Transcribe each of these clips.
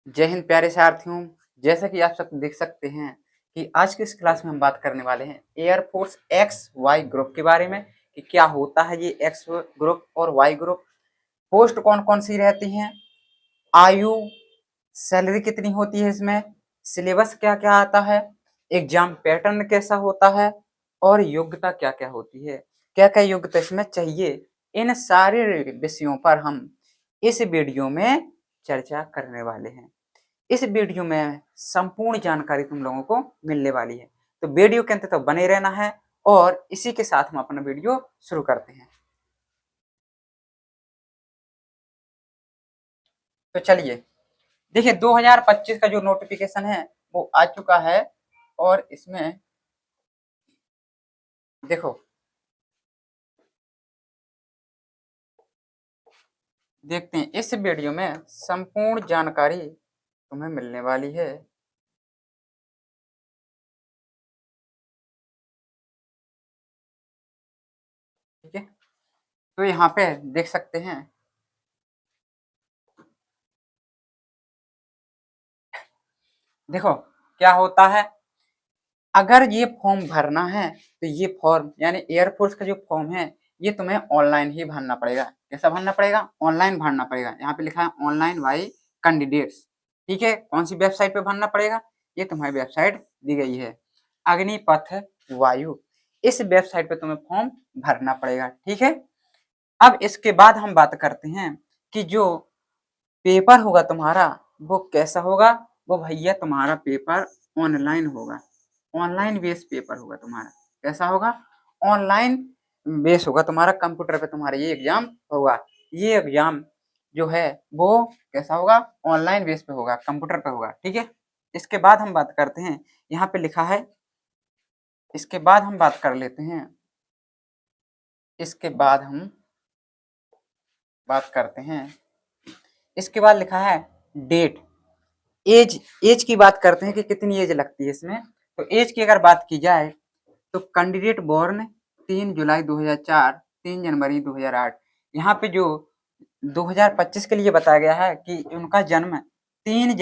जय हिंद प्यारे साथियों। जैसा कि आप सब देख सकते हैं कि आज की इस क्लास में हम बात करने वाले हैं एयरफोर्स एक्स वाई ग्रुप के बारे में कि क्या होता है ये एक्स ग्रुप और वाई ग्रुप, पोस्ट कौन कौन सी रहती हैं, आयु, सैलरी कितनी होती है इसमें, सिलेबस क्या क्या आता है, एग्जाम पैटर्न कैसा होता है और योग्यता क्या क्या होती है, क्या क्या योग्यता इसमें चाहिए। इन सारे विषयों पर हम इस वीडियो में चर्चा करने वाले हैं। इस वीडियो में संपूर्ण जानकारी तुम लोगों को मिलने वाली है, तो वीडियो के अंत तक बने रहना है और इसी के साथ हम अपना वीडियो शुरू करते हैं। तो चलिए देखिए 2025 का जो नोटिफिकेशन है वो आ चुका है और इसमें देखो देखते हैं इस वीडियो में संपूर्ण जानकारी तुम्हें मिलने वाली है। ठीक है, तो यहाँ पे देख सकते हैं, देखो क्या होता है। अगर ये फॉर्म भरना है तो ये फॉर्म यानी एयरफोर्स का जो फॉर्म है ये तुम्हें ऑनलाइन ही भरना पड़ेगा। कैसा भरना पड़ेगा? ऑनलाइन भरना पड़ेगा। यहाँ पे लिखा है ऑनलाइन बाई कैंडिडेट्स। ठीक है, कौन सी वेबसाइट पे भरना पड़ेगा? ये तुम्हारी वेबसाइट दी गई है, अग्निपथ वायु। इस वेबसाइट पे तुम्हें फॉर्म भरना पड़ेगा। ठीक है, अब इसके बाद हम बात करते हैं कि जो पेपर होगा तुम्हारा वो कैसा होगा। वो भैया तुम्हारा पेपर ऑनलाइन होगा, ऑनलाइन बेस पेपर होगा तुम्हारा। कैसा होगा? ऑनलाइन बेस होगा तुम्हारा, कंप्यूटर पे तुम्हारा ये एग्जाम होगा। ये एग्जाम जो है वो कैसा होगा? ऑनलाइन बेस पे होगा, कंप्यूटर पे होगा। ठीक है, इसके बाद हम बात करते हैं, यहाँ पे लिखा है, इसके बाद हम बात कर लेते हैं, इसके बाद हम बात करते हैं, इसके बाद लिखा है डेट, एज। एज की बात करते हैं कि कितनी एज लगती है इसमें। तो एज की अगर बात की जाए तो कैंडिडेट बोर्न 3 जुलाई 2004, 3 जनवरी 2008। यहाँ पे जो 2025 के लिए बताया गया है कि उनका जन्म 3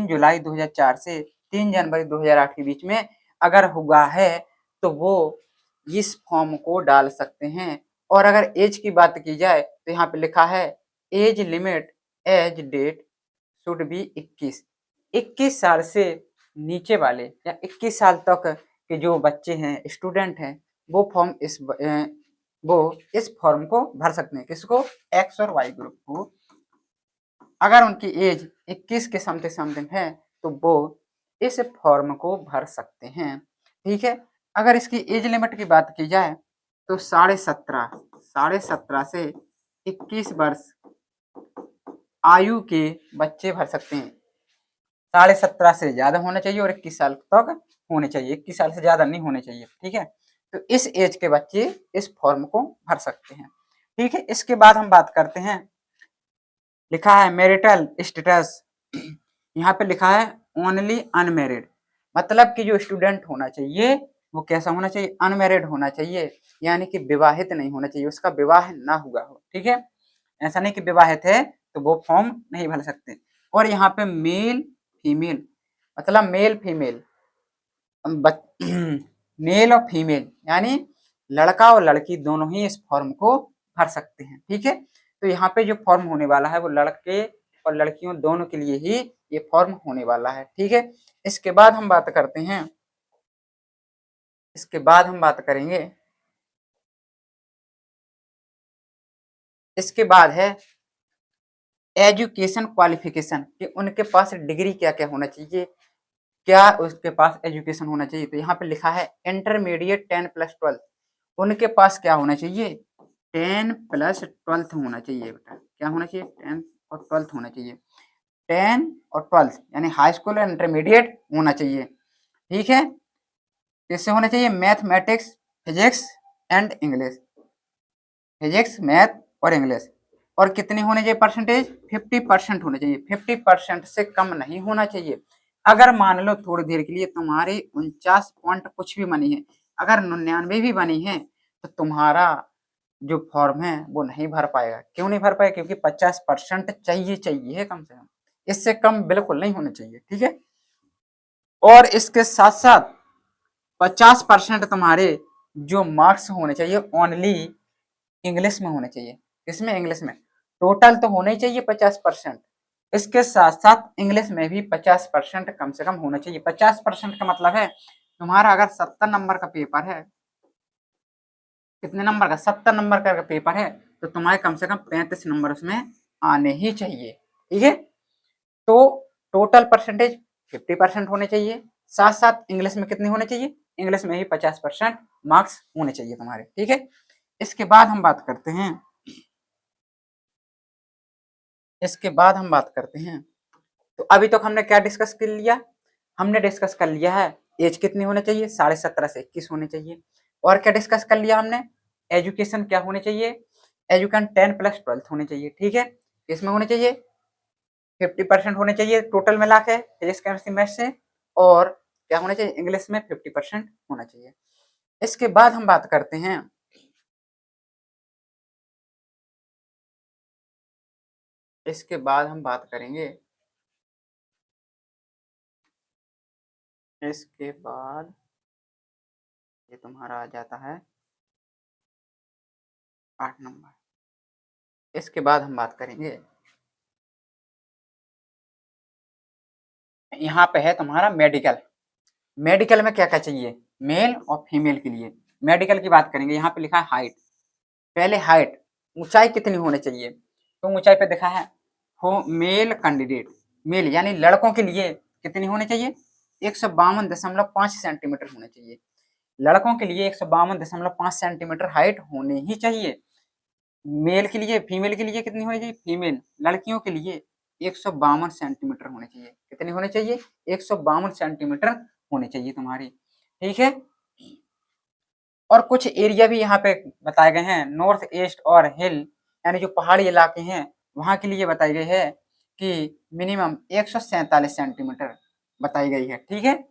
जुलाई 2004 से 3 जनवरी 2008 के बीच में अगर हुआ है तो वो इस फॉर्म को डाल सकते हैं। और अगर एज की बात की जाए तो यहाँ पे लिखा है age limit age date should be 21। 21 साल से नीचे वाले या 21 साल तक के जो बच्चे हैं, स्टूडेंट हैं, वो फॉर्म वो इस फॉर्म को भर सकते हैं। किसको? एक्स और वाई ग्रुप को। अगर उनकी एज 21 के समथिंग है तो वो इस फॉर्म को भर सकते हैं। ठीक है, अगर इसकी एज लिमिट की बात की जाए तो 17.5 से 21 वर्ष आयु के बच्चे भर सकते हैं। 17.5 से ज्यादा होना चाहिए और 21 साल तक होने चाहिए, 21 साल से ज्यादा नहीं होने चाहिए। ठीक है, तो इस एज के बच्चे इस फॉर्म को भर सकते हैं। ठीक है, इसके बाद हम बात करते हैं, लिखा है मैरिटल स्टेटस। यहाँ पे लिखा है ओनली अनमेरिड, मतलब कि जो स्टूडेंट होना चाहिए वो कैसा होना चाहिए? अनमेरिड होना चाहिए, यानी कि विवाहित नहीं होना चाहिए, उसका विवाह ना हुआ हो। ठीक है, ऐसा नहीं कि विवाहित है तो वो फॉर्म नहीं भर सकते। और यहाँ पे मेल फीमेल, मतलब मेल फीमेल, मेल और फीमेल यानी लड़का और लड़की दोनों ही इस फॉर्म को भर सकते हैं। ठीक है, तो यहाँ पे जो फॉर्म होने वाला है वो लड़के और लड़कियों दोनों के लिए ही ये फॉर्म होने वाला है। ठीक है, इसके बाद हम बात करते हैं, इसके बाद हम बात करेंगे, इसके बाद है एजुकेशन क्वालिफिकेशन कि उनके पास डिग्री क्या क्या होना चाहिए, क्या उसके पास एजुकेशन होना चाहिए। तो यहाँ पे लिखा है इंटरमीडिएट 10+12। उनके पास क्या होना चाहिए? 10+12 होना चाहिए बेटा। क्या होना चाहिए? 10 और 12 होना चाहिए। 10 और 12 यानी हाई स्कूल और इंटरमीडिएट होना चाहिए। ठीक है, किससे होना चाहिए? Mathematics, physics and English, physics, math और इंग्लिश। और कितने होने चाहिए परसेंटेज? 50% होने चाहिए। 50% से कम नहीं होना चाहिए। अगर मान लो थोड़ी देर के लिए तुम्हारे 49 पॉइंट कुछ भी बनी है, अगर 99 भी बनी है तो तुम्हारा जो फॉर्म है वो नहीं भर पाएगा। क्यों नहीं भर पाएगा? क्योंकि 50% चाहिए चाहिए है कम से कम। इससे कम बिल्कुल नहीं होने चाहिए, ठीक है। और इसके साथ साथ 50% तुम्हारे जो मार्क्स होने चाहिए ओनली इंग्लिश में होने चाहिए। किसमें? इंग्लिश में। टोटल तो होना ही चाहिए 50%, इसके साथ साथ इंग्लिश में भी 50% कम से कम होना चाहिए। 50% का मतलब है तुम्हारा अगर 70 नंबर का पेपर है, कितने नंबर का? 70 नंबर का पेपर है, तो तुम्हारे कम से कम 35 नंबर उसमें आने ही चाहिए, ठीक है। तो टोटल परसेंटेज 50% होने चाहिए, साथ साथ इंग्लिश में कितने होने चाहिए? इंग्लिश में ही 50% मार्क्स होने चाहिए तुम्हारे, ठीक है। इसके बाद हम बात करते हैं, इसके बाद हम बात करते हैं, तो अभी तक हमने क्या डिस्कस कर लिया? हमने डिस्कस कर लिया है एज कितनी होनी चाहिए, 17.5 से 21 होनी चाहिए। और क्या डिस्कस कर लिया हमने? एजुकेशन क्या होनी चाहिए? एजुकेशन 10+12 होनी चाहिए, ठीक है। इसमें होने चाहिए 50% होने चाहिए टोटल मिला के फिजिक्स केमिस्ट्री मैथ्स से, और क्या होना चाहिए? इंग्लिश में 50% होना चाहिए। इसके बाद हम बात करते हैं, इसके बाद हम बात करेंगे, इसके बाद ये तुम्हारा आ जाता है 8 नंबर। इसके बाद हम बात करेंगे, यहाँ पे है तुम्हारा मेडिकल। मेडिकल में क्या क्या चाहिए मेल और फीमेल के लिए? मेडिकल की बात करेंगे, यहाँ पे लिखा है हाइट। पहले हाइट, ऊंचाई कितनी होनी चाहिए? तो ऊंचाई पे देखा है हो मेल कैंडिडेट, मेल यानी लड़कों के लिए कितनी होनी चाहिए? 152.5 सेंटीमीटर होने चाहिए। लड़कों के लिए 152.5 सेंटीमीटर हाइट होनी ही चाहिए। मेल के लिए, फीमेल के लिए कितनी होनी चाहिए? फीमेल लड़कियों के लिए 152 सेंटीमीटर होने चाहिए। कितनी होने चाहिए? 152 सेंटीमीटर होनी चाहिए तुम्हारी, ठीक है। और कुछ एरिया भी यहाँ पे बताए गए हैं, नॉर्थ ईस्ट और हिल यानी जो पहाड़ी इलाके हैं वहाँ के लिए बताई गई है कि मिनिमम 147 सेंटीमीटर बताई गई है, ठीक है।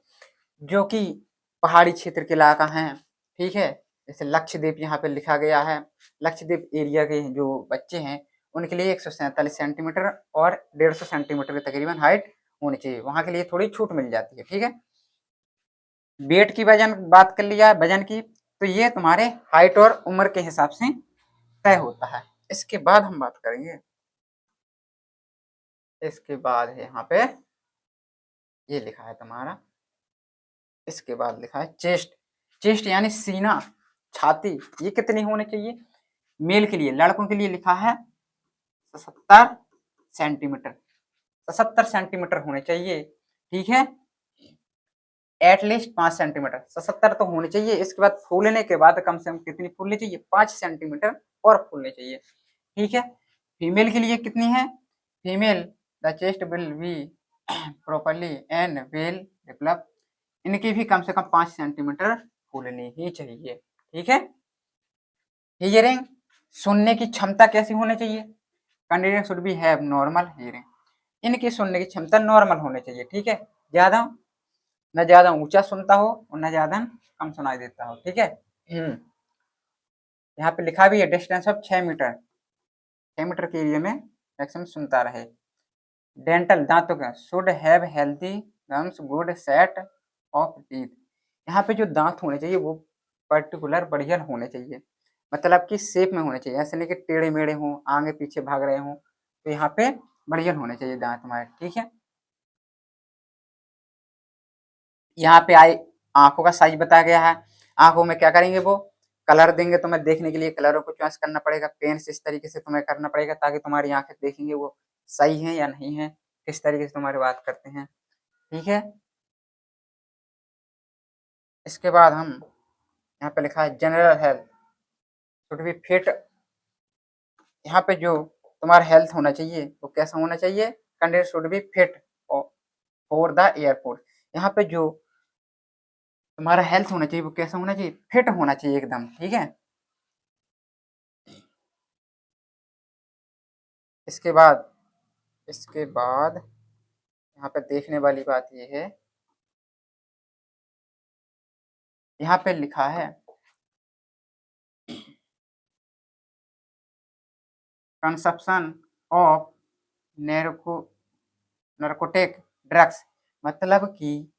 जो कि पहाड़ी क्षेत्र के इलाका है, ठीक है। जैसे लक्षद्वीप यहाँ पे लिखा गया है, लक्षद्वीप एरिया के जो बच्चे हैं उनके लिए 147 सेंटीमीटर और 150 सेंटीमीटर के तकरीबन हाइट होनी चाहिए, वहाँ के लिए थोड़ी छूट मिल जाती है, ठीक है। वेट की वजन बात कर लिया, वजन की, तो ये तुम्हारे हाइट और उम्र के हिसाब से तय होता है। इसके बाद हम बात करेंगे, इसके बाद है यहाँ पे ये लिखा है तुम्हारा, इसके बाद लिखा है चेस्ट। चेस्ट यानी सीना, छाती, ये कितनी होनी चाहिए? मेल के लिए, लड़कों के लिए लिखा है 77 सेंटीमीटर, 77 सेंटीमीटर होने चाहिए, ठीक है। एटलीस्ट 5 सेंटीमीटर, 77 तो होने चाहिए। इसके बाद फूलने के बाद कम से कम कितनी फूलनी चाहिए? 5 सेंटीमीटर और फूलने चाहिए, ठीक है। फीमेल के लिए कितनी है? Female the chest will be properly and will develop, इनकी भी कम से कम 5 सेंटीमीटर फूलनी ही चाहिए, ठीक है। हियरिंग, सुनने की क्षमता कैसी होनी चाहिए? Candidate should be have normal hearing, इनकी सुनने की क्षमता नॉर्मल होनी चाहिए, ठीक है। ज्यादा न ज्यादा ऊंचा सुनता हो और न ज्यादा कम सुनाई देता हो, ठीक है। यहाँ पे लिखा भी है डिस्टेंस ऑफ 6 मीटर, 6 मीटर के एरिया में मैक्सिमम सुनता रहे। डेंटल, दांतों का, should have healthy gums good set of teeth, यहाँ पे जो दांत होने चाहिए वो पर्टिकुलर बढ़िया होने चाहिए, मतलब कि शेप में होने चाहिए, ऐसे नहीं कि टेढ़े मेढ़े हों, आगे पीछे भाग रहे हों, तो यहाँ पे बढ़िया होने चाहिए दांत हमारे, ठीक है। यहाँ पे आई आंखों का साइज बताया गया है। आंखों में क्या करेंगे वो कलर देंगे, तुम्हें देखने के लिए कलरों को चॉइस करना पड़ेगा, पेन से इस तरीके से तुम्हें करना पड़ेगा ताकि तुम्हारी आंखें देखेंगे वो सही है या नहीं है, किस तरीके से तुम्हारी बात करते हैं, ठीक है। इसके बाद हम यहाँ पे लिखा है general health should be fit, यहाँ पे जो तुम्हारा हेल्थ होना चाहिए वो कैसा होना चाहिए? Candidate should be fit for the airport, यहाँ पे जो तुम्हारा हेल्थ होना चाहिए वो कैसा होना चाहिए? फिट होना चाहिए एकदम, ठीक है। इसके बाद, इसके बाद यहाँ पे देखने वाली बात ये है, यहाँ पे लिखा है कंसेप्शन ऑफ नार्कोटिक ड्रग्स, मतलब कि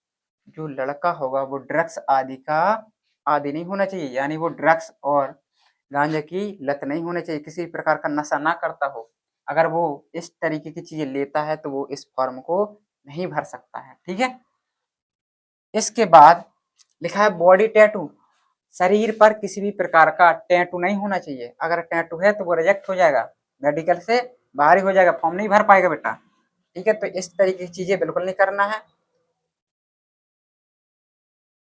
जो लड़का होगा वो ड्रग्स आदि का आदि नहीं होना चाहिए, यानी वो ड्रग्स और गांजे की लत नहीं होनी चाहिए, किसी प्रकार का नशा ना करता हो। अगर वो इस तरीके की चीजें लेता है तो वो इस फॉर्म को नहीं भर सकता है, ठीक है। इसके बाद लिखा है बॉडी टैटू, शरीर पर किसी भी प्रकार का टैटू नहीं होना चाहिए। अगर टैटू है तो वो रिजेक्ट हो जाएगा, मेडिकल से बाहर ही हो जाएगा, फॉर्म नहीं भर पाएगा बेटा, ठीक है। तो इस तरीके की चीजें बिल्कुल नहीं करना है।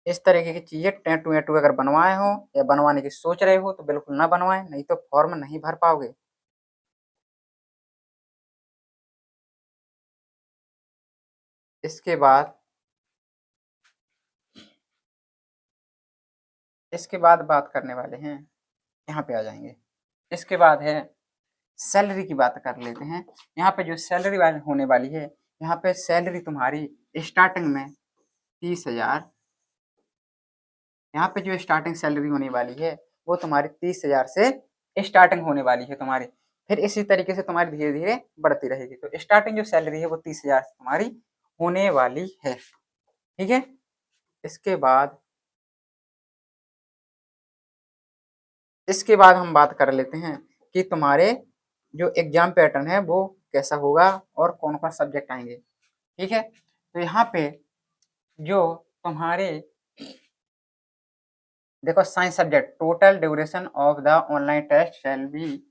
इस तरीके की चीजें टैटू वैटू अगर बनवाए हो या बनवाने की सोच रहे हो तो बिल्कुल ना बनवाएं, नहीं तो फॉर्म नहीं भर पाओगे। इसके बाद बात करने वाले हैं, यहाँ पे आ जाएंगे। इसके बाद है सैलरी की बात कर लेते हैं। यहाँ पे जो सैलरी वाली होने वाली है, यहाँ पे सैलरी तुम्हारी स्टार्टिंग में 30,000, यहाँ पे जो स्टार्टिंग सैलरी होने वाली है वो तुम्हारी 30,000 से स्टार्टिंग होने वाली है तुम्हारी। फिर इसी तरीके से तुम्हारी धीरे धीरे बढ़ती रहेगी। तो स्टार्टिंग जो सैलरी है वो 30,000 से तुम्हारी होने वाली है, ठीक है। इसके बाद हम बात कर लेते हैं कि तुम्हारे जो एग्जाम पैटर्न है वो कैसा होगा और कौन कौन सब्जेक्ट आएंगे, ठीक है। तो यहाँ पे जो तुम्हारे देखो science subject, total duration of the online test shall be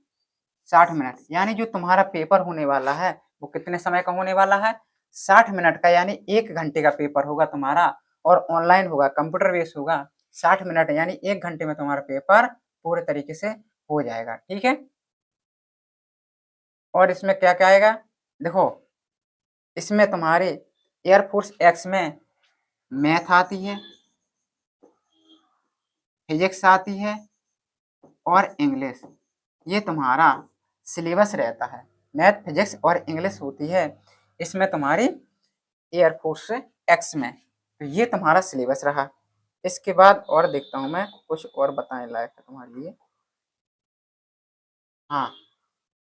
60 minute, यानी जो तुम्हारा पेपर होने वाला है वो कितने समय का होने वाला है, 60 मिनट का, यानी 1 घंटे का पेपर होगा तुम्हारा और ऑनलाइन होगा, कंप्यूटर बेस होगा। 60 मिनट यानी 1 घंटे में तुम्हारा पेपर पूरे तरीके से हो जाएगा, ठीक है। और इसमें क्या क्या आएगा, देखो इसमें तुम्हारे एयरफोर्स एक्स में मैथ आती है, फिजिक्स आती है और इंग्लिश, ये तुम्हारा सिलेबस रहता है। मैथ फिजिक्स और इंग्लिश होती है इसमें तुम्हारी एयरफोर्स एक्स में, तो ये तुम्हारा सिलेबस रहा। इसके बाद और देखता हूँ मैं कुछ और बताने लायक है तुम्हारे लिए। हाँ,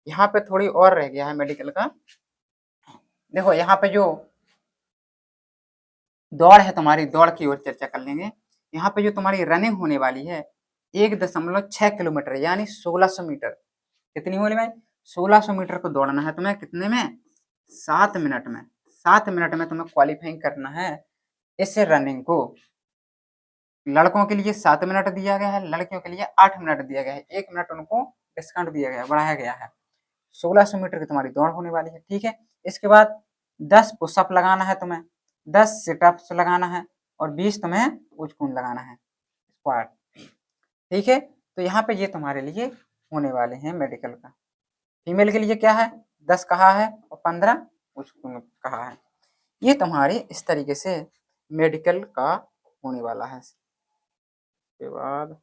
यहाँ पे थोड़ी और रह गया है मेडिकल का। देखो यहाँ पे जो दौड़ है तुम्हारी, दौड़ की ओर चर्चा कर लेंगे। यहाँ पे जो तुम्हारी रनिंग होने वाली है 1.6 किलोमीटर यानी 1600 मीटर। कितनी होने भाई, 1600 मीटर को दौड़ना है तुम्हें, कितने में, 7 मिनट में। 7 मिनट में तुम्हें क्वालिफाइंग करना है इस रनिंग को। लड़कों के लिए 7 मिनट दिया गया है, लड़कियों के लिए 8 मिनट दिया गया है, 1 मिनट उनको डिस्काउंट दिया गया है, बढ़ाया गया है। 1600 मीटर की तुम्हारी दौड़ होने वाली है, ठीक है। इसके बाद 10 पुशअप लगाना है तुम्हें, 10 सिटअप्स लगाना है और 20 तुम्हें उचकून लगाना है, स्क्वाट, ठीक है। तो यहाँ पे ये तुम्हारे लिए होने वाले हैं मेडिकल का। फीमेल के लिए क्या है, 10 कहा है और 15 उचकून कहा है। ये तुम्हारे इस तरीके से मेडिकल का होने वाला है। उसके बाद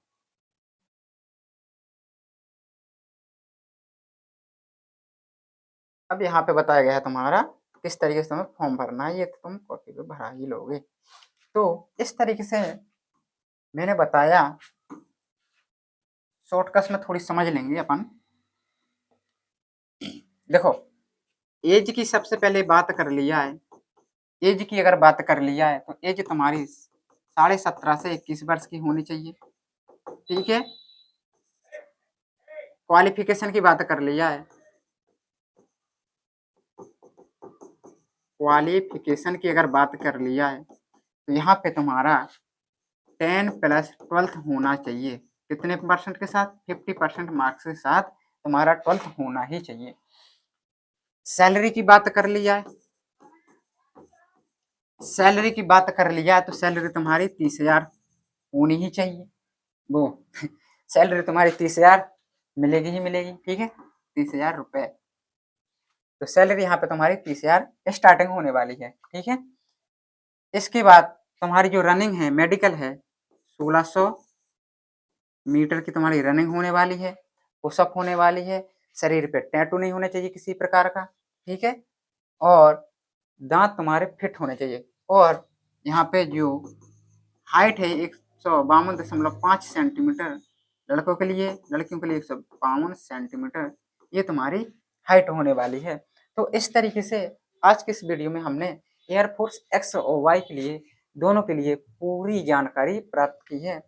अब यहाँ पे बताया गया है तुम्हारा किस तरीके से तुम्हें फॉर्म भरना है, ये तो तुम कॉपी पे भरा ही लोगे। तो इस तरीके से मैंने बताया, शॉर्टकट में थोड़ी समझ लेंगे अपन। देखो एज की सबसे पहले बात कर लिया है, एज की अगर बात कर लिया है तो एज तुम्हारी 17.5 से 21 वर्ष की होनी चाहिए, ठीक है। क्वालिफिकेशन की बात कर लिया है, क्वालिफिकेशन की अगर बात कर लिया है तो यहाँ पे तुम्हारा 10+12 होना चाहिए, कितने परसेंट के साथ, 50% मार्क्स के साथ तुम्हारा 12th होना ही चाहिए। सैलरी की बात कर लिया है, सैलरी की बात कर लिया है तो सैलरी तुम्हारी 30,000 होनी ही चाहिए। वो सैलरी तुम्हारी 30,000 मिलेगी ही मिलेगी, ठीक है, 30,000 रुपए। तो सैलरी यहाँ पे तुम्हारी 30,000 स्टार्टिंग होने वाली है, ठीक है। इसके बाद तुम्हारी जो रनिंग है मेडिकल है, 1600 मीटर की तुम्हारी रनिंग होने वाली है, पुशअप होने वाली है, शरीर पे टैटू नहीं होना चाहिए किसी प्रकार का, ठीक है। और दांत तुम्हारे फिट होने चाहिए। और यहाँ पे जो हाइट है 152.5 सेंटीमीटर लड़कों के लिए, लड़कियों के लिए 152 सेंटीमीटर, ये तुम्हारी हाइट होने वाली है। तो इस तरीके से आज के इस वीडियो में हमने एयरफोर्स एक्स और वाई के लिए दोनों के लिए पूरी जानकारी प्राप्त की है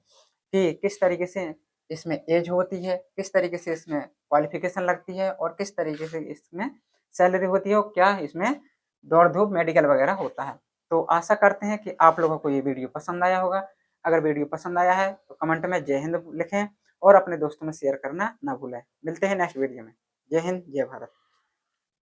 कि किस तरीके से इसमें एज होती है, किस तरीके से इसमें क्वालिफिकेशन लगती है और किस तरीके से इसमें सैलरी होती है और क्या इसमें दौड़-धूप मेडिकल वगैरह होता है। तो आशा करते हैं कि आप लोगों को ये वीडियो पसंद आया होगा। अगर वीडियो पसंद आया है तो कमेंट में जय हिंद लिखें और अपने दोस्तों में शेयर करना ना भूलें। मिलते हैं नेक्स्ट वीडियो में। जय हिंद, जय भारत।